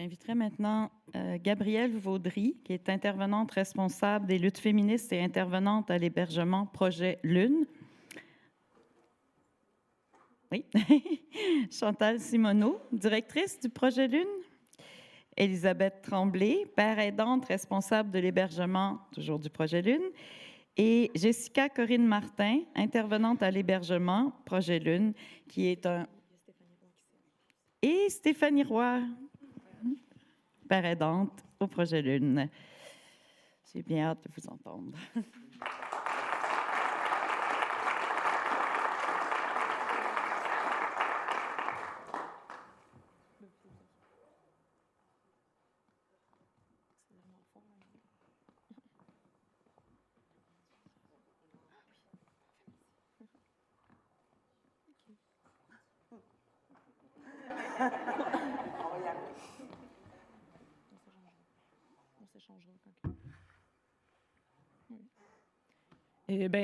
J'inviterai maintenant Gabrielle Vaudry, qui est intervenante responsable des luttes féministes et intervenante à l'hébergement Projet Lune. Oui. Chantal Simoneau, directrice du Projet Lune. Elisabeth Tremblay, père aidante responsable de l'hébergement, toujours du Projet Lune. Et Jessica Corinne Martin, intervenante à l'hébergement Projet Lune, qui est un... Et Stéphanie Roy, père aidante au Projet Lune. J'ai bien hâte de vous entendre.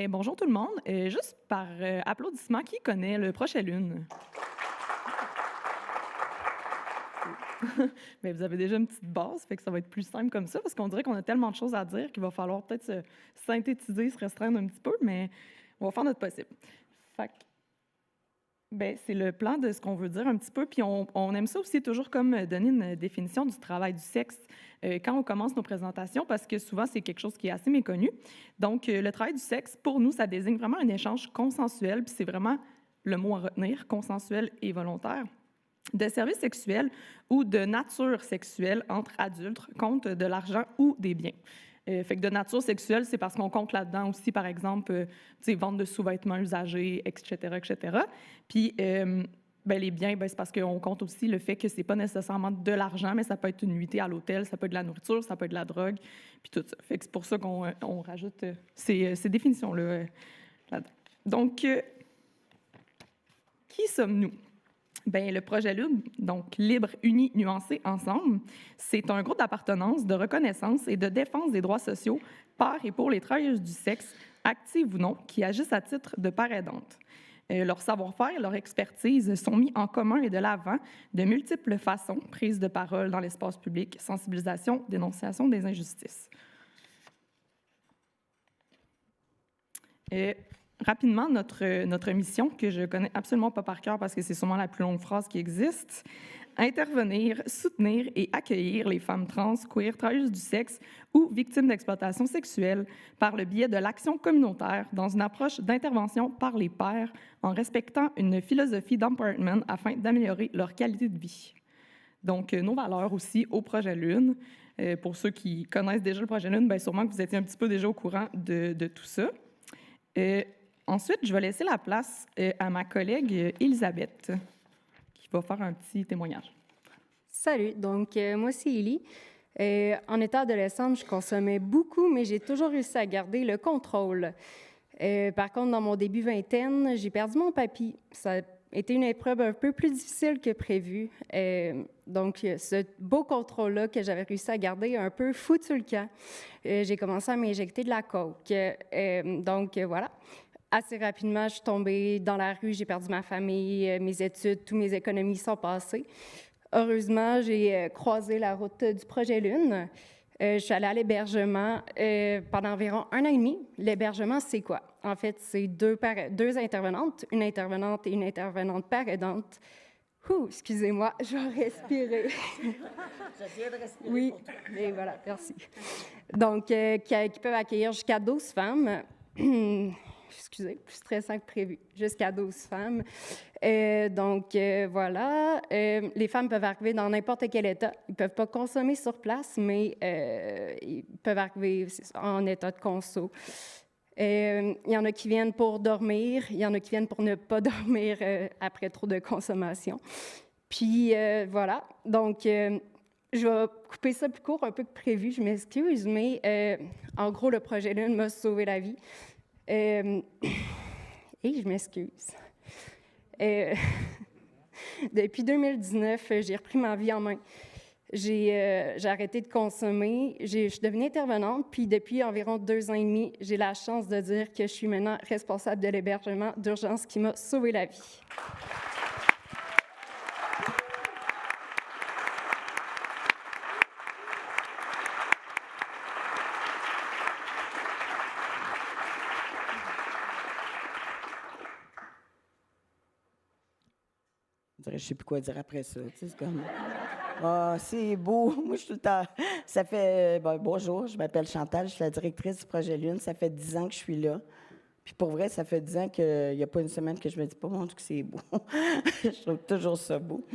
Bonjour tout le monde. Juste par applaudissement, qui connaît le Projet Lune? Vous avez déjà une petite base, fait que ça va être plus simple comme ça, parce qu'on dirait qu'on a tellement de choses à dire qu'il va falloir peut-être se synthétiser, se restreindre un petit peu, mais on va faire notre possible. Fait que, c'est le plan de ce qu'on veut dire un petit peu, puis on aime ça aussi toujours comme donner une définition du travail du sexe quand on commence nos présentations, parce que souvent, c'est quelque chose qui est assez méconnu. Donc, le travail du sexe, pour nous, ça désigne vraiment un échange consensuel, puis c'est vraiment le mot à retenir, consensuel et volontaire, de services sexuels ou de nature sexuelle entre adultes contre de l'argent ou des biens. Fait que de nature sexuelle, c'est parce qu'on compte là-dedans aussi, par exemple, vente de sous-vêtements usagés, etc., etc. Puis, les biens, c'est parce qu'on compte aussi le fait que c'est pas nécessairement de l'argent, mais ça peut être une nuitée à l'hôtel, ça peut être de la nourriture, ça peut être de la drogue, puis tout ça. Fait que c'est pour ça qu'on rajoute ces définitions-là là-dedans. Donc, qui sommes-nous? Le Projet Lune, donc Libre, Unis, Nuancés, Ensemble, c'est un groupe d'appartenance, de reconnaissance et de défense des droits sociaux par et pour les travailleuses du sexe, actives ou non, qui agissent à titre de part aidante. Leur savoir-faire et leur expertise sont mis en commun et de l'avant de multiples façons, prise de parole dans l'espace public, sensibilisation, dénonciation des injustices. Rapidement, notre mission, que je connais absolument pas par cœur parce que c'est sûrement la plus longue phrase qui existe, intervenir, soutenir et accueillir les femmes trans, queer, travailleuses du sexe ou victimes d'exploitation sexuelle par le biais de l'action communautaire dans une approche d'intervention par les pairs en respectant une philosophie d'empowerment afin d'améliorer leur qualité de vie. Donc, nos valeurs aussi au Projet Lune. Pour ceux qui connaissent déjà le Projet Lune, sûrement que vous étiez un petit peu déjà au courant de tout ça. Ensuite, je vais laisser la place à ma collègue Elisabeth, qui va faire un petit témoignage. Salut, donc moi c'est Élie. En étant adolescente, je consommais beaucoup, mais j'ai toujours réussi à garder le contrôle. Par contre, dans mon début vingtaine, j'ai perdu mon papy. Ça a été une épreuve un peu plus difficile que prévu. Donc, ce beau contrôle-là que j'avais réussi à garder a un peu foutu le camp. J'ai commencé à m'injecter de la coke. Donc, voilà. Assez rapidement, je suis tombée dans la rue, j'ai perdu ma famille, mes études, toutes mes économies sont passées. Heureusement, j'ai croisé la route du Projet Lune. Je suis allée à l'hébergement pendant environ 1 an et demi. L'hébergement, c'est quoi? En fait, c'est deux intervenantes, une intervenante et une intervenante par aidante. Excusez-moi, je vais respirer. J'essaie de respirer. Oui, pour toi. Et voilà, merci. Donc, qui peuvent accueillir jusqu'à 12 femmes. Excusez, plus stressant que prévu, jusqu'à 12 femmes. Voilà. Les femmes peuvent arriver dans n'importe quel état. Ils ne peuvent pas consommer sur place, mais ils peuvent arriver en état de conso. Il y en a qui viennent pour dormir, il y en a qui viennent pour ne pas dormir après trop de consommation. Puis, voilà. Donc, je vais couper ça plus court un peu que prévu, je m'excuse, mais en gros, le Projet Lune m'a sauvé la vie. Et je m'excuse. Depuis 2019, j'ai repris ma vie en main. J'ai arrêté de consommer, je suis devenue intervenante, puis depuis environ 2 ans et demi, j'ai la chance de dire que je suis maintenant responsable de l'hébergement d'urgence qui m'a sauvé la vie. après, je sais plus quoi dire après ça. Tu sais, c'est comme, ah, c'est beau. Moi, je suis tout le temps. Ça fait, bonjour, je m'appelle Chantal, je suis la directrice du projet Lune. Ça fait 10 ans que je suis là. Puis pour vrai, ça fait 10 ans qu'il n'y a pas une semaine que je me dis pas, mon Dieu, que c'est beau. Je trouve toujours ça beau.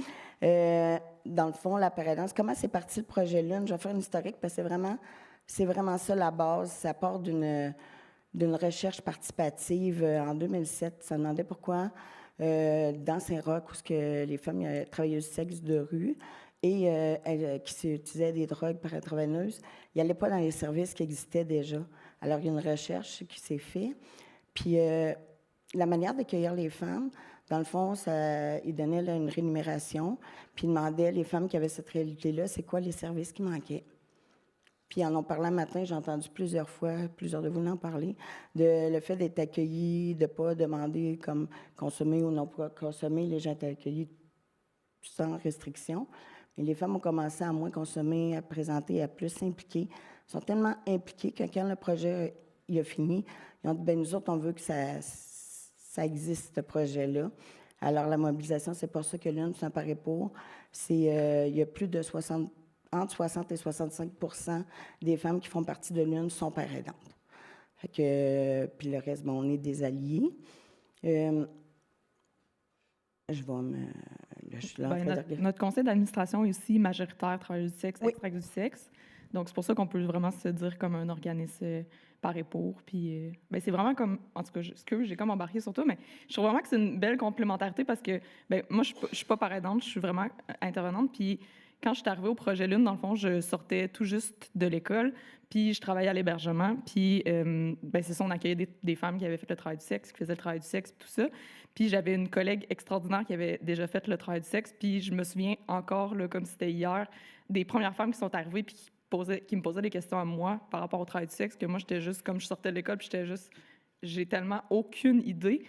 Dans le fond, la paradance, comment c'est parti le projet Lune? Je vais faire une historique parce que c'est vraiment ça la base. Ça part d'une recherche participative en 2007. Ça demandait pourquoi dans Saint-Roch, où ce que les femmes travailleuses du sexe de rue et qui utilisaient des drogues par intraveineuse, ils n'allaient pas dans les services qui existaient déjà. Alors, il y a une recherche qui s'est faite. Puis, la manière d'accueillir les femmes, dans le fond, ils donnaient là, une rémunération, puis ils demandaient les femmes qui avaient cette réalité-là, c'est quoi les services qui manquaient. Puis, ils en ont parlé un matin, j'ai entendu plusieurs fois, plusieurs de vous en parler, de le fait d'être accueilli, de ne pas demander comme consommer ou non pas consommer, les gens étaient accueillis sans restriction. Mais les femmes ont commencé à moins consommer, à présenter, à plus s'impliquer. Elles sont tellement impliquées que quand le projet il a fini, ils ont dit, nous autres, on veut que ça existe, ce projet-là. Alors, la mobilisation, c'est pour ça que l'une, c'est un pari pour. Il y a plus de entre 60 et 65 % des femmes qui font partie de l'une sont pères aidantes. Fait que, puis le reste, on est des alliés. Je vais me... Là, je suis là en train de... Notre conseil d'administration est aussi majoritaire travailleuses du sexe, Oui. extra du sexe. Donc, c'est pour ça qu'on peut vraiment se dire comme un organisme par et pour. Puis, c'est vraiment comme, en tout cas, j'ai comme embarqué sur toi, mais je trouve vraiment que c'est une belle complémentarité parce que, moi, je suis pas par aidante, je suis vraiment intervenante. Puis, quand je suis arrivée au projet Lune, dans le fond, je sortais tout juste de l'école, puis je travaillais à l'hébergement. Puis, c'est ça, on accueillait des femmes qui avaient fait le travail du sexe, qui faisaient le travail du sexe, tout ça. Puis, j'avais une collègue extraordinaire qui avait déjà fait le travail du sexe. Puis, je me souviens encore, là, comme c'était hier, des premières femmes qui sont arrivées puis qui me posaient des questions à moi par rapport au travail du sexe, que moi, j'étais juste, comme je sortais de l'école, puis j'ai tellement aucune idée.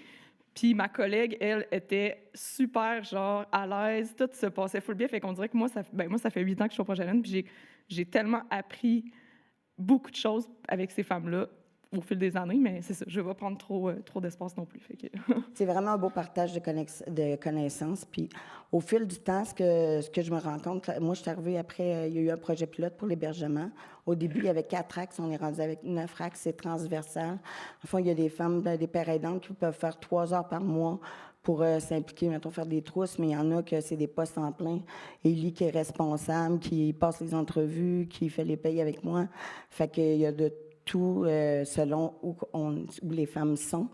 Puis ma collègue, elle, était super, genre, à l'aise, tout se passait full bien, fait qu'on dirait que moi, ça fait 8 ans que je suis au projet Lune, puis j'ai tellement appris beaucoup de choses avec ces femmes-là au fil des années, mais c'est ça, je ne vais pas prendre trop d'espace non plus. Fait que... C'est vraiment un beau partage de connaissances. Puis au fil du temps, ce que je me rends compte, moi, je suis arrivée après, il y a eu un projet pilote pour l'hébergement. Au début, il y avait 4 axes, on est rendu avec 9 axes, c'est transversal. Enfin, il y a des femmes, des pères aidants qui peuvent faire 3 heures par mois pour s'impliquer, mettons, faire des trousses, mais il y en a que c'est des postes en plein. Élie qui est responsable, qui passe les entrevues, qui fait les payes avec moi. Fait qu'il y a de tout selon où les femmes sont.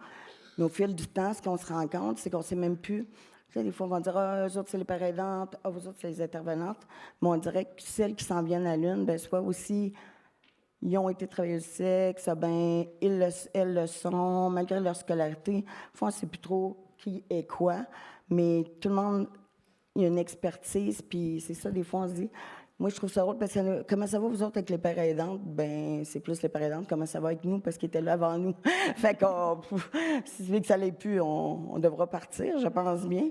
Mais au fil du temps, ce qu'on se rend compte, c'est qu'on ne sait même plus. Tu sais, des fois, on va dire, eux autres, c'est les pères aidantes, vous autres, c'est les intervenantes. Mais on dirait que celles qui s'en viennent à l'une, soit aussi, ils ont été travailleuses du sexe, elles le sont, malgré leur scolarité. Des fois, on ne sait plus trop qui est quoi. Mais tout le monde, il y a une expertise, puis c'est ça, des fois, on se dit... Moi, je trouve ça drôle parce que comment ça va, vous autres, avec les pères aidantes? C'est plus les pères aidantes. Comment ça va avec nous? Parce qu'ils étaient là avant nous. Fait que si c'est que ça l'est plus, on devra partir, je pense bien.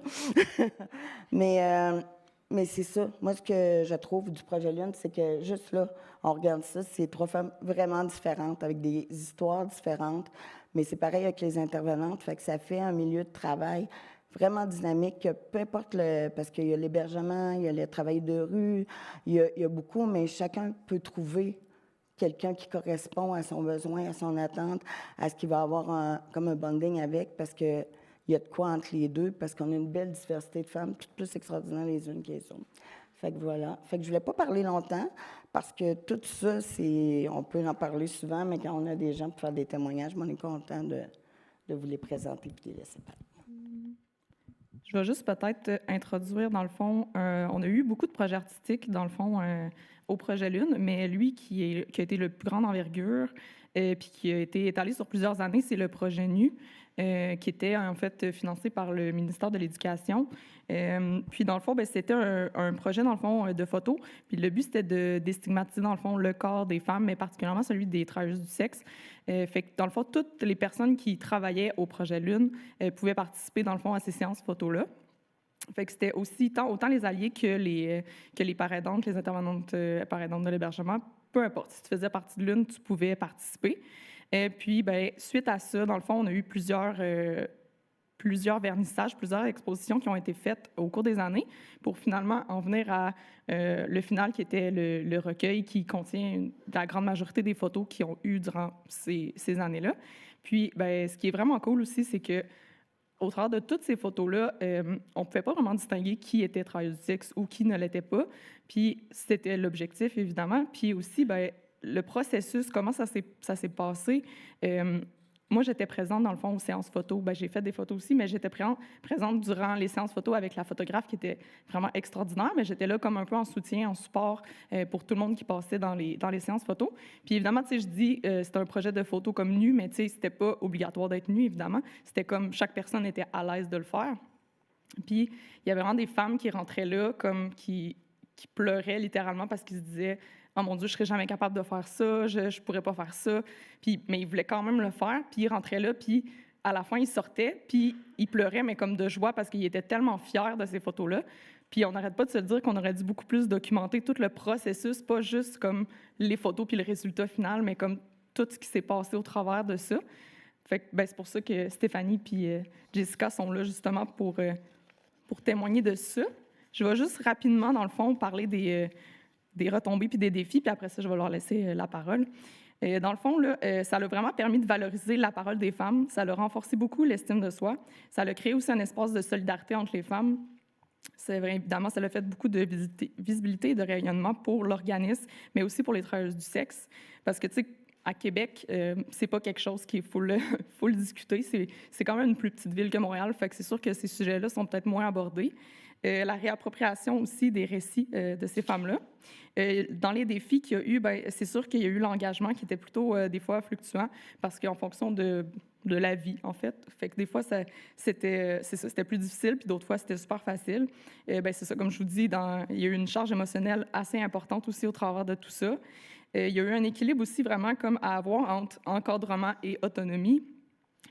mais c'est ça. Moi, ce que je trouve du projet Lune, c'est que juste là, on regarde ça, c'est 3 femmes vraiment différentes, avec des histoires différentes. Mais c'est pareil avec les intervenantes. Fait que ça fait un milieu de travail vraiment dynamique, peu importe parce qu'il y a l'hébergement, il y a le travail de rue, il y a beaucoup, mais chacun peut trouver quelqu'un qui correspond à son besoin, à son attente, à ce qu'il va avoir comme un bonding avec, parce qu'il y a de quoi entre les deux, parce qu'on a une belle diversité de femmes, toutes plus extraordinaires les unes que les autres. Fait que voilà. Fait que je voulais pas parler longtemps, parce que tout ça, on peut en parler souvent, mais quand on a des gens pour faire des témoignages, on est content de vous les présenter et de les laisser parler. Je vais juste peut-être introduire, dans le fond, on a eu beaucoup de projets artistiques, dans le fond, au projet Lune, mais lui qui a été le plus grand envergure, puis qui a été étalé sur plusieurs années, c'est le projet NU, qui était en fait financé par le ministère de l'Éducation. Puis dans le fond, c'était un projet, dans le fond, de photos. Puis le but, c'était de déstigmatiser, dans le fond, le corps des femmes, mais particulièrement celui des travailleuses du sexe. Fait que dans le fond, toutes les personnes qui travaillaient au projet Lune pouvaient participer, dans le fond, à ces séances photos-là. Fait que c'était aussi autant les alliés que les parents aidantes, les intervenantes parents aidantes de l'hébergement. Peu importe, si tu faisais partie de l'une, tu pouvais participer. Et puis, suite à ça, dans le fond, on a eu plusieurs plusieurs vernissages, plusieurs expositions qui ont été faites au cours des années pour finalement en venir à le final qui était le recueil qui contient la grande majorité des photos qui ont eu durant ces années-là. Puis, ben, ce qui est vraiment cool aussi, c'est que au travers de toutes ces photos-là, on ne pouvait pas vraiment distinguer qui était travailleuse du sexe ou qui ne l'était pas. Puis c'était l'objectif, évidemment. Puis aussi, ben, le processus, comment ça s'est passé. Moi, j'étais présente, dans le fond, aux séances photos. Ben, j'ai fait des photos aussi, mais j'étais présente durant les séances photos avec la photographe qui était vraiment extraordinaire, mais j'étais là comme un peu en soutien, en support pour tout le monde qui passait dans les séances photos. Puis évidemment, tu sais, je dis, c'était un projet de photo comme nu, mais tu sais, c'était pas obligatoire d'être nu, évidemment. C'était comme chaque personne était à l'aise de le faire. Puis il y avait vraiment des femmes qui rentraient là, comme qui pleuraient littéralement parce qu'ils se disaient « Oh mon Dieu, je serais jamais capable de faire ça, je pourrais pas faire ça. » Mais ils voulaient quand même le faire, puis ils rentraient là, puis à la fin, ils sortaient, puis ils pleuraient, mais comme de joie parce qu'ils étaient tellement fiers de ces photos-là. Puis on n'arrête pas de se dire qu'on aurait dû beaucoup plus documenter tout le processus, pas juste comme les photos puis le résultat final, mais comme tout ce qui s'est passé au travers de ça. Fait que, ben, c'est pour ça que Stéphanie puis Jessica sont là justement pour témoigner de ça. Je vais juste rapidement, dans le fond, parler des retombées puis des défis, puis après ça, je vais leur laisser la parole. Dans le fond, là, ça a vraiment permis de valoriser la parole des femmes. Ça a renforcé beaucoup l'estime de soi. Ça a créé aussi un espace de solidarité entre les femmes. C'est vrai, évidemment, ça a fait beaucoup de visibilité et de rayonnement pour l'organisme, mais aussi pour les travailleuses du sexe. Parce que, tu sais, à Québec, c'est pas quelque chose qu'il faut le discuter. C'est quand même une plus petite ville que Montréal, fait que c'est sûr que ces sujets-là sont peut-être moins abordés. La réappropriation aussi des récits de ces femmes-là. Dans les défis qu'il y a eu, ben, c'est sûr qu'il y a eu l'engagement qui était plutôt des fois fluctuant parce qu'en fonction de la vie, en fait. Fait que des fois, c'était plus difficile, puis d'autres fois, c'était super facile. Ben, c'est ça, comme je vous dis, il y a eu une charge émotionnelle assez importante aussi au travers de tout ça. Il y a eu un équilibre aussi vraiment comme à avoir entre encadrement et autonomie.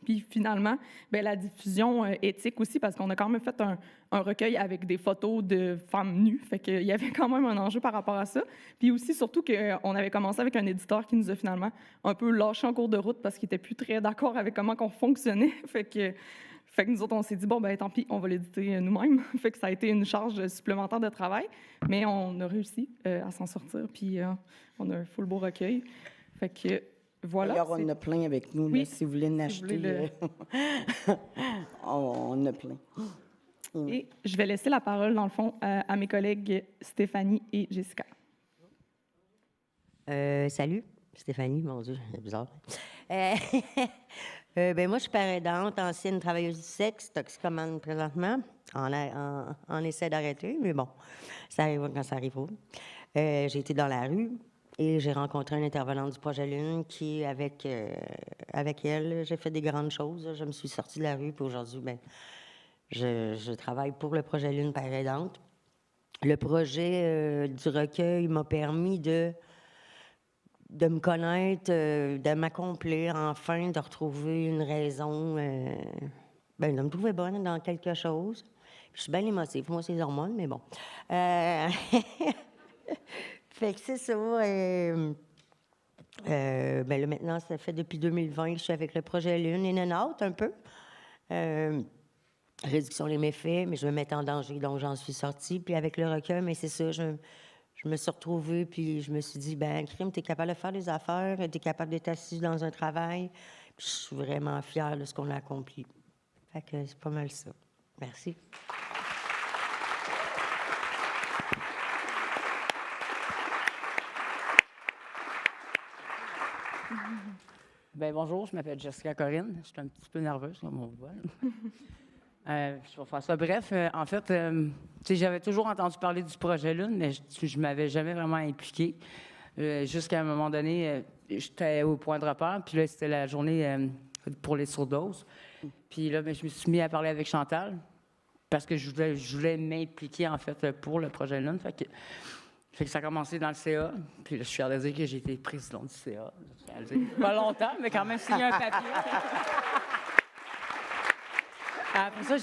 Puis finalement, bien, la diffusion éthique aussi, parce qu'on a quand même fait un recueil avec des photos de femmes nues. Fait qu'il y avait quand même un enjeu par rapport à ça. Puis aussi, surtout qu'on avait commencé avec un éditeur qui nous a finalement un peu lâché en cours de route parce qu'il n'était plus très d'accord avec comment on fonctionnait. Fait que nous autres, on s'est dit, bon, ben tant pis, on va l'éditer nous-mêmes. Fait que ça a été une charge supplémentaire de travail, mais on a réussi à s'en sortir. Puis on a un full beau recueil. Fait que voilà. D'ailleurs, on en a plein avec nous, oui, là, si vous voulez en acheter. On en a plein. Et je vais laisser la parole, dans le fond, à mes collègues Stéphanie et Jessica. Salut, Stéphanie, mon Dieu, c'est bizarre. Ben moi, je suis père aidante, ancienne travailleuse du sexe, toxicomane présentement. On essaie d'arrêter, mais bon, ça arrive quand ça arrive. J'ai été dans la rue et j'ai rencontré une intervenante du projet Lune qui, avec elle, j'ai fait des grandes choses. Je me suis sortie de la rue, puis aujourd'hui, ben, je travaille pour le projet Lune père aidante. Le projet du recueil m'a permis de me connaître, de m'accomplir, enfin, de retrouver une raison, de me trouver bonne dans quelque chose. Puis je suis bien émotive. Moi, c'est les hormones, mais bon. Fait que c'est ça. Là, maintenant, ça fait depuis 2020 que je suis avec le projet Lune, in and out, un peu. Réduction des méfaits, mais je me mettre en danger, donc j'en suis sortie. Puis avec le recueil, mais c'est ça, je me suis retrouvée, puis je me suis dit, ben crime, t'es capable de faire des affaires, t'es capable d'être assise dans un travail. Puis je suis vraiment fière de ce qu'on a accompli. Fait que c'est pas mal ça. Merci. Bien, bonjour, je m'appelle Jessica Corinne. Je suis un petit peu nerveuse, comme on voit. Je vais faire ça bref. En fait, j'avais toujours entendu parler du projet Lune, mais je ne m'avais jamais vraiment impliquée. Jusqu'à un moment donné, j'étais au point de repère, puis là, c'était la journée pour les surdoses. Puis là, je me suis mis à parler avec Chantal, parce que je voulais m'impliquer, en fait, pour le projet Lune. Fait que ça a commencé dans le CA, puis là, je suis fière de dire que j'ai été présidente du CA. Pas longtemps, mais quand même signé un papier. Après ça,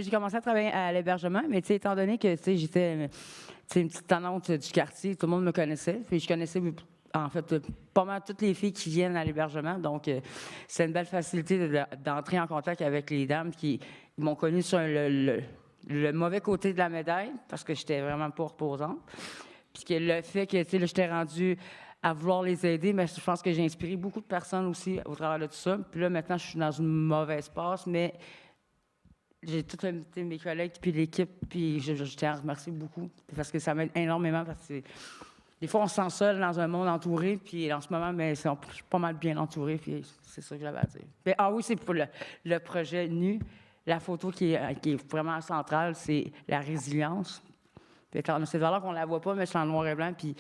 j'ai commencé à travailler à l'hébergement, mais étant donné que j'étais une petite tannante du quartier, tout le monde me connaissait, puis je connaissais en fait, pas mal toutes les filles qui viennent à l'hébergement. Donc, c'est une belle facilité d'entrer en contact avec les dames qui m'ont connue sur le mauvais côté de la médaille, parce que j'étais vraiment pas reposante. Puis que le fait que, tu sais, là, j'étais rendue à vouloir les aider, mais je pense que j'ai inspiré beaucoup de personnes aussi au travers de tout ça. Puis là, maintenant, je suis dans une mauvaise passe, mais j'ai tout invité mes collègues, puis l'équipe, puis je tiens à remercier beaucoup, parce que ça m'aide énormément, parce que des fois, on se sent seul dans un monde entouré, puis en ce moment, mais je suis pas mal bien entouré, puis c'est ça que j'avais à dire. Mais, oui, c'est pour le projet NU. La photo qui est vraiment centrale, c'est la résilience. C'est valeur qu'on la voit pas, mais c'est en noir et blanc, puis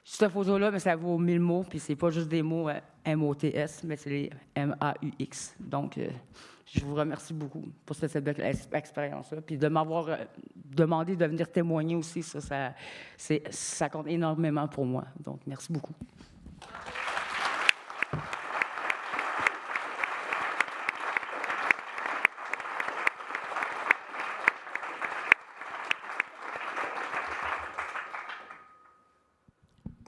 cette photo-là, mais ça vaut 1000 mots, puis c'est pas juste des mots M-O-T-S, mais c'est les M-A-U-X. Donc, je vous remercie beaucoup pour cette belle expérience-là. Puis de m'avoir demandé de venir témoigner aussi, ça compte énormément pour moi. Donc, merci beaucoup.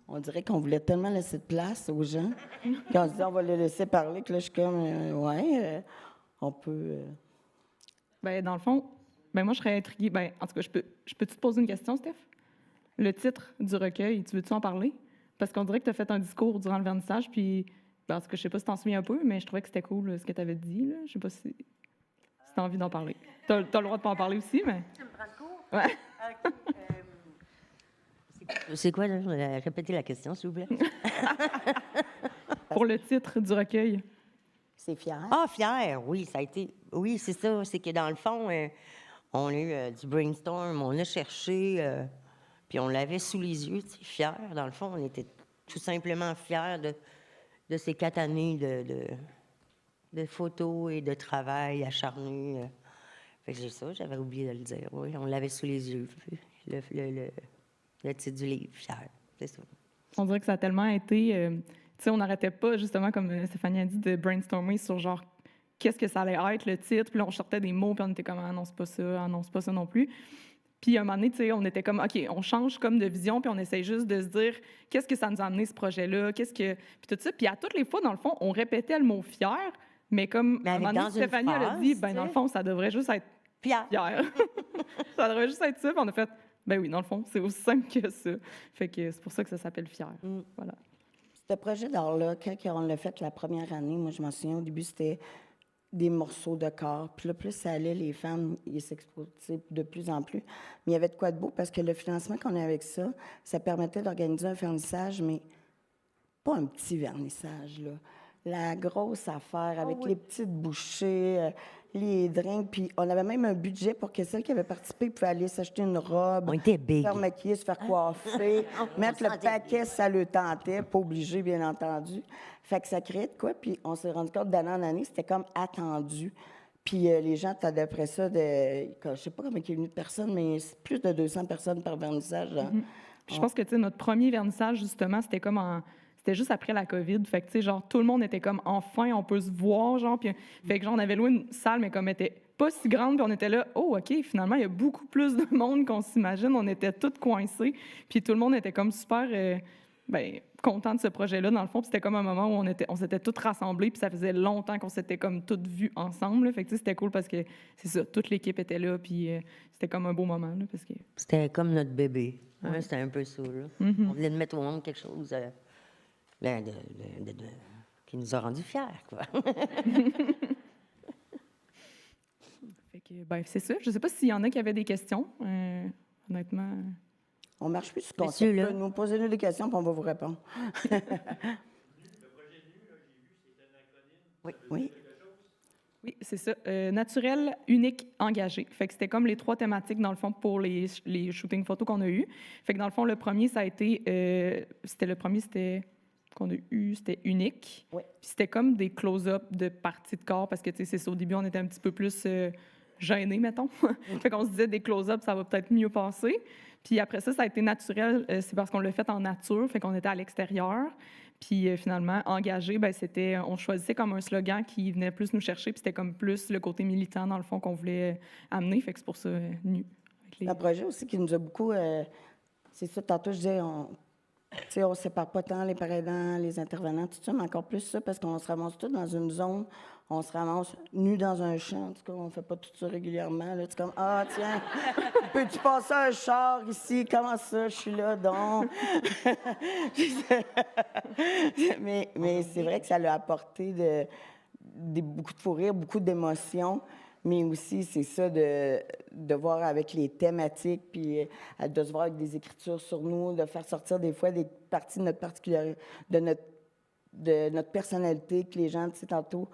On dirait qu'on voulait tellement laisser de place aux gens qu'on se dit on va les laisser parler, que là, je suis comme, on peut... Ben, dans le fond, moi, je serais intriguée. Ben, en tout cas, je peux-tu te poser une question, Steph? Le titre du recueil, tu veux-tu en parler? Parce qu'on dirait que tu as fait un discours durant le vernissage, puis, ben, en tout cas, je sais pas si tu t'en souviens un peu, mais je trouvais que c'était cool ce que tu avais dit. Là. Je sais pas si tu as envie d'en parler. Tu as le droit de pas en parler aussi, mais... Tu me prends le cours? Ouais. C'est quoi, là? Répétez la question, s'il vous plaît. Pour le titre du recueil. C'est fier. Ah, fier, oui, ça a été... Oui, c'est ça. C'est que dans le fond, on a eu du brainstorm, on a cherché, puis on l'avait sous les yeux, tu sais, fier. Dans le fond, on était tout simplement fiers de ces 4 années de photos et de travail acharné. Fait que c'est ça, j'avais oublié de le dire. Oui, on l'avait sous les yeux, le titre du livre, fier, c'est ça. On dirait que ça a tellement été... tu sais, on n'arrêtait pas, justement, comme Stéphanie a dit, de brainstormer sur genre qu'est-ce que ça allait être, le titre. Puis là, on sortait des mots, puis on était comme « Ah non, c'est pas ça, ah non, c'est pas ça non plus ». Puis à un moment donné, tu sais, on était comme « OK, on change comme de vision, puis on essaie juste de se dire qu'est-ce que ça nous a amené, ce projet-là, qu'est-ce que... » Puis tout ça. Puis à toutes les fois, dans le fond, on répétait le mot « fier », mais comme à un moment donné, Stéphanie, elle a dit « Ben dans le fond, ça devrait juste être fier. » Ça devrait juste être ça, puis on a fait « Ben oui, dans le fond, c'est aussi simple que ça. » Fait que c'est pour ça que ça s'appelle « Fier ». Voilà. Ce projet d'art-là, quand on l'a fait la première année, moi, je m'en souviens, au début, c'était des morceaux de corps. Puis là, plus ça allait, les femmes, ils s'exposaient de plus en plus. Mais il y avait de quoi de beau, parce que le financement qu'on a avec ça, ça permettait d'organiser un vernissage, mais pas un petit vernissage, là. La grosse affaire, avec les petites bouchées, les drinks. Puis on avait même un budget pour que celles qui avaient participé pouvaient aller s'acheter une robe, On était big. se faire maquiller, se faire coiffer, mettre le paquet si ça le tentait, pas obligé, bien entendu. Fait que ça créait de quoi, puis on s'est rendu compte d'année en année, c'était comme attendu. Puis les gens attendaient après ça, je sais pas combien il y a eu de personnes, mais c'est plus de 200 personnes par vernissage. Puis je pense que, tu sais, notre premier vernissage, justement, c'était comme c'était juste après la COVID. Fait que, tu sais, genre, tout le monde était comme, enfin, on peut se voir, genre. Puis, fait que, genre, on avait loué une salle, mais comme elle était pas si grande, puis on était là, oh, OK, finalement, il y a beaucoup plus de monde qu'on s'imagine. On était tous coincés. Puis tout le monde était comme super, content de ce projet-là, dans le fond. Puis c'était comme un moment où on s'était tous rassemblés, puis ça faisait longtemps qu'on s'était comme toutes vus ensemble, là. Fait que, tu sais, c'était cool parce que, c'est ça, toute l'équipe était là, puis c'était comme un beau moment, là, parce que... C'était comme notre bébé. Ouais, c'était un peu ça, là. On venait de mettre au monde quelque chose qui nous a rendus fiers, quoi. Fait que, c'est ça. Je sais pas s'il y en a qui avaient des questions, honnêtement... On marche plus sur Monsieur, concept. là. Nous posez-nous des questions, puis on va vous répondre. Oui. Oui, c'est ça. Naturel, unique, engagé. Fait que c'était comme les 3 thématiques, dans le fond, pour les shootings photos qu'on a eus. Fait que dans le fond, le premier, ça a été... qu'on a eu, c'était unique. Oui. Puis c'était comme des close-up de parties de corps, parce que, tu sais, c'est ça, au début, on était un petit peu plus gênés, mettons. Fait qu'on se disait, des close-up, ça va peut-être mieux passer. Puis après ça, ça a été naturel, c'est parce qu'on l'a fait en nature, fait qu'on était à l'extérieur. Puis finalement, engagé, on choisissait comme un slogan qui venait plus nous chercher, puis c'était comme plus le côté militant, dans le fond, qu'on voulait amener. Fait que c'est pour ça, nu. Un projet aussi qui nous a beaucoup... c'est ça, tantôt, je disais, Tu sais, on ne sépare pas tant les parents aidants, les intervenants, tout ça, mais encore plus ça, parce qu'on se ramasse tous dans une zone, on se ramasse nus dans un champ. En tout cas, on ne fait pas tout ça régulièrement. Là. C'est comme, ah, tiens, peux-tu passer un char ici? Comment ça? Je suis là, donc. mais c'est vrai que ça l'a apporté beaucoup de fou rire, beaucoup d'émotions. Mais aussi, c'est ça de voir avec les thématiques, puis de se voir avec des écritures sur nous, de faire sortir des fois des parties de notre particularité, de notre personnalité, que les gens, tu sais, tantôt,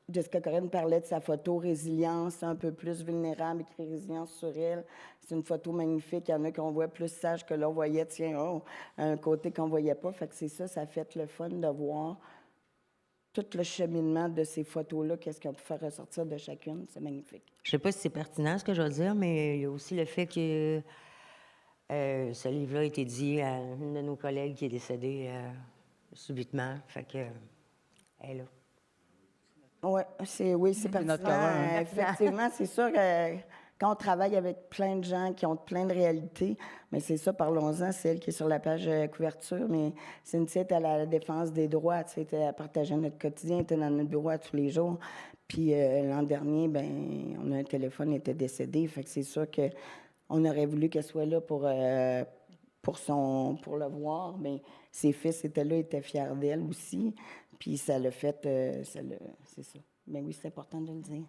Jessica Corinne parlait de sa photo résilience, un peu plus vulnérable, écrit résilience sur elle. C'est une photo magnifique. Il y en a qu'on voit plus sage que l'on voyait, tiens, oh, un côté qu'on ne voyait pas. Fait que c'est ça, ça fait le fun de voir tout le cheminement de ces photos-là, qu'est-ce qu'on peut faire ressortir de chacune. C'est magnifique. Je sais pas si c'est pertinent ce que je vais dire, mais il y a aussi le fait que ce livre-là a été dit à une de nos collègues qui est décédée subitement. Fait que, elle est là. Oui, c'est pertinent. Effectivement, c'est sûr que quand on travaille avec plein de gens qui ont plein de réalités, mais c'est ça, parlons-en, c'est elle qui est sur la page couverture, mais Cynthia est à la défense des droits, tu sais, elle partageait notre quotidien, elle était dans notre bureau à tous les jours. Puis l'an dernier, ben, on a un téléphone, elle était décédée, fait que c'est sûr qu'on aurait voulu qu'elle soit là pour le voir, mais ses fils étaient là, étaient fiers d'elle aussi. Puis ça l'a fait, c'est ça. Mais oui, c'est important de le dire.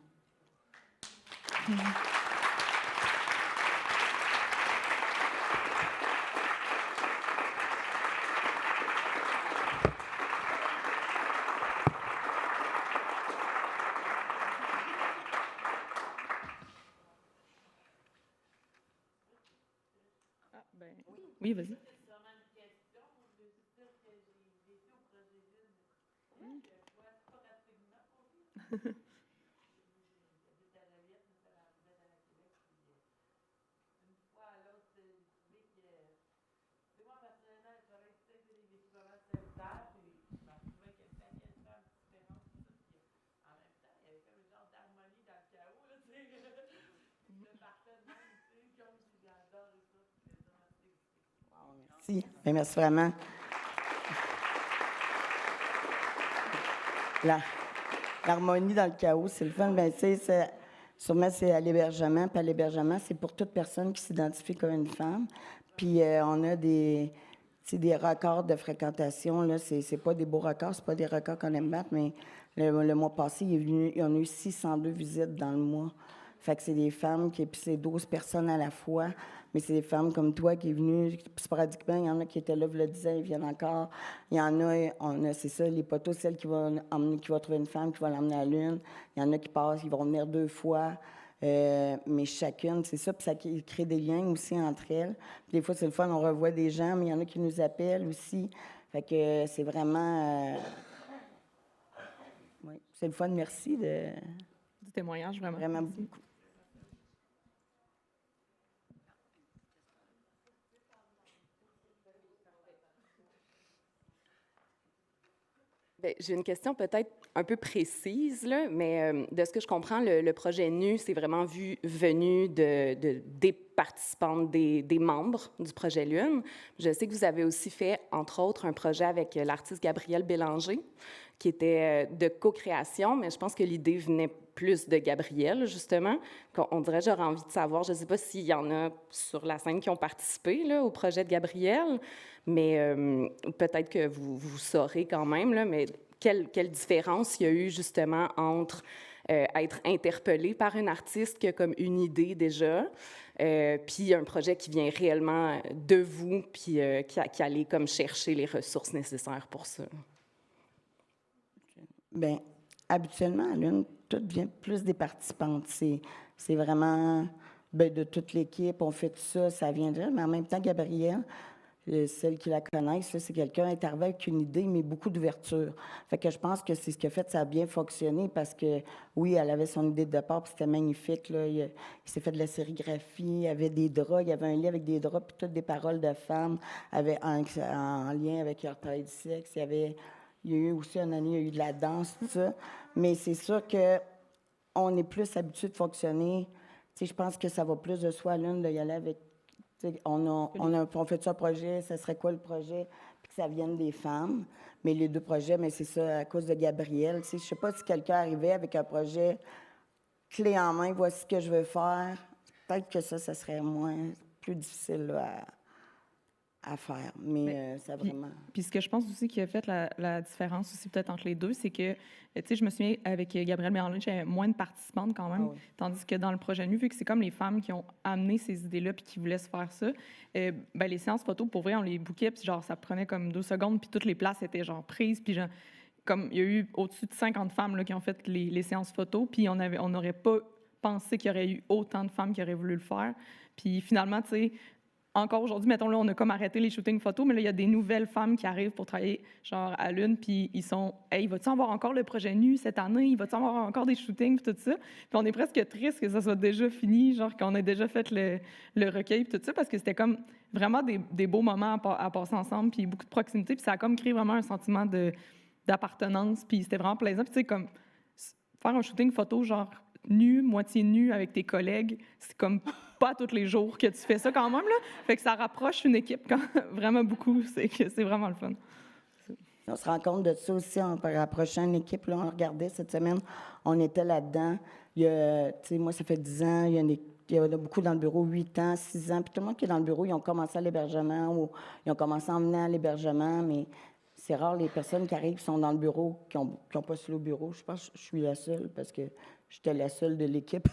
Oui, vas-y. Merci. Bien, merci vraiment. L'harmonie dans le chaos, c'est le fun. Bien, tu sais, sûrement, c'est à l'hébergement. Puis à l'hébergement, c'est pour toute personne qui s'identifie comme une femme. Puis on a des records de fréquentation. Là, c'est pas des beaux records, c'est pas des records qu'on aime battre, mais le mois passé, on a eu 602 visites dans le mois. Fait que c'est des femmes, puis c'est 12 personnes à la fois. Mais c'est des femmes comme toi qui est venue sporadiquement. Il y en a qui étaient là, le 10 ans, ils viennent encore. Il y en a, c'est ça, les poteaux, celle qui va trouver une femme, qui va l'emmener à la lune. Il y en a qui passent, ils vont venir 2 fois. Mais chacune, c'est ça, puis ça crée des liens aussi entre elles. Puis des fois, c'est le fun, on revoit des gens, mais il y en a qui nous appellent aussi. Fait que c'est vraiment... oui, c'est le fun, merci Du témoignage, vraiment. Vraiment Merci. beaucoup. Bien, j'ai une question peut-être un peu précise, là, mais de ce que je comprends, le projet NU, c'est vraiment venu des participantes, des membres du projet Lune. Je sais que vous avez aussi fait, entre autres, un projet avec l'artiste Gabrielle Bélanger, qui était de co-création, mais je pense que l'idée venait plus de Gabrielle, justement. On dirait, j'aurais envie de savoir, je ne sais pas s'il y en a sur la scène qui ont participé là, au projet de Gabrielle, mais peut-être que vous saurez quand même, là, mais quelle différence il y a eu justement entre être interpellé par un artiste qui a comme une idée déjà, puis un projet qui vient réellement de vous, puis qui allait comme chercher les ressources nécessaires pour ça. Bien, habituellement, à l'une, tout vient plus des participantes. C'est vraiment de toute l'équipe, on fait tout ça, ça vient de là. Mais en même temps, Gabrielle, celles qui la connaissent, là, c'est quelqu'un qui est arrivé avec une idée, mais beaucoup d'ouverture. Fait que je pense que c'est ce qui a fait, ça a bien fonctionné parce que, oui, elle avait son idée de départ, puis c'était magnifique. Là. Il s'est fait de la sérigraphie, il y avait des draps, il y avait un lit avec des draps, puis toutes des paroles de femmes en lien avec leur taille du sexe. Il y a eu aussi une année, il y a eu de la danse, tout ça. Mais c'est sûr qu'on est plus habitué de fonctionner. Tu sais, je pense que ça va plus de soi à l'une d'y aller avec Tu sais, on fait un projet, ça serait quoi le projet? Puis que ça vienne des femmes. Mais les 2 projets, mais c'est ça, à cause de Gabrielle. Tu sais, je ne sais pas si quelqu'un arrivait avec un projet clé en main, voici ce que je veux faire. Peut-être que ça serait plus difficile là, à faire. Mais ça vraiment... Puis ce que je pense aussi qui a fait la différence aussi peut-être entre les deux, c'est que, tu sais, je me souviens, avec Gabrielle Mélenchon, j'avais moins de participantes quand même, Ah oui. tandis que dans le projet NU, vu que c'est comme les femmes qui ont amené ces idées-là puis qui voulaient se faire ça, ben les séances photos, pour vrai, on les bookait, puis genre, ça prenait comme 2 secondes, puis toutes les places étaient genre prises, puis genre, comme il y a eu au-dessus de 50 femmes là, qui ont fait les séances photos, puis on n'aurait pas pensé qu'il y aurait eu autant de femmes qui auraient voulu le faire. Puis finalement, tu sais, encore aujourd'hui, mettons, là, on a comme arrêté les shootings photos, mais là, il y a des nouvelles femmes qui arrivent pour travailler, genre, à l'une, puis ils sont « Hey, va-tu avoir encore le projet NU cette année? Il va-tu avoir encore des shootings? » puis tout ça. Puis on est presque triste que ça soit déjà fini, genre, qu'on ait déjà fait le recueil, puis tout ça, parce que c'était comme vraiment des beaux moments à passer ensemble, puis beaucoup de proximité, puis ça a comme créé vraiment un sentiment d'appartenance, puis c'était vraiment plaisant. Puis tu sais, comme faire un shooting photo, genre, nu, moitié nu avec tes collègues, c'est comme pas tous les jours que tu fais ça quand même, là. Fait que ça rapproche une équipe vraiment beaucoup. C'est vraiment le fun. On se rend compte de ça aussi par la prochaine équipe. Là, on regardait cette semaine, on était là-dedans. Tu sais, moi, ça fait 10 ans, il y en a beaucoup dans le bureau, 8 ans, 6 ans. Puis tout le monde qui est dans le bureau, ils ont commencé à l'hébergement ou ils ont commencé à emmener à l'hébergement, mais c'est rare les personnes qui arrivent, qui sont dans le bureau, qui ont postulé au bureau. Je pense que je suis la seule parce que j'étais la seule de l'équipe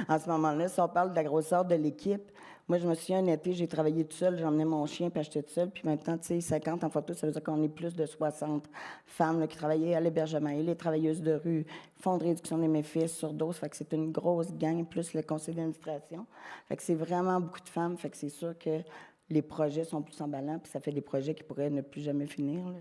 en ce moment-là. Si on parle de la grosseur de l'équipe, moi, je me souviens, un été, j'ai travaillé toute seule, j'emmenais mon chien, puis j'étais toute seule. Puis maintenant, tu sais, 50 en photo, ça veut dire qu'on est plus de 60 femmes là, qui travaillaient à l'hébergement. Et les travailleuses de rue, fonds de réduction des méfaits, surdose. Fait que c'est une grosse gang, plus le conseil d'administration. Fait que c'est vraiment beaucoup de femmes. Fait que c'est sûr que les projets sont plus emballants, puis ça fait des projets qui pourraient ne plus jamais finir. Là,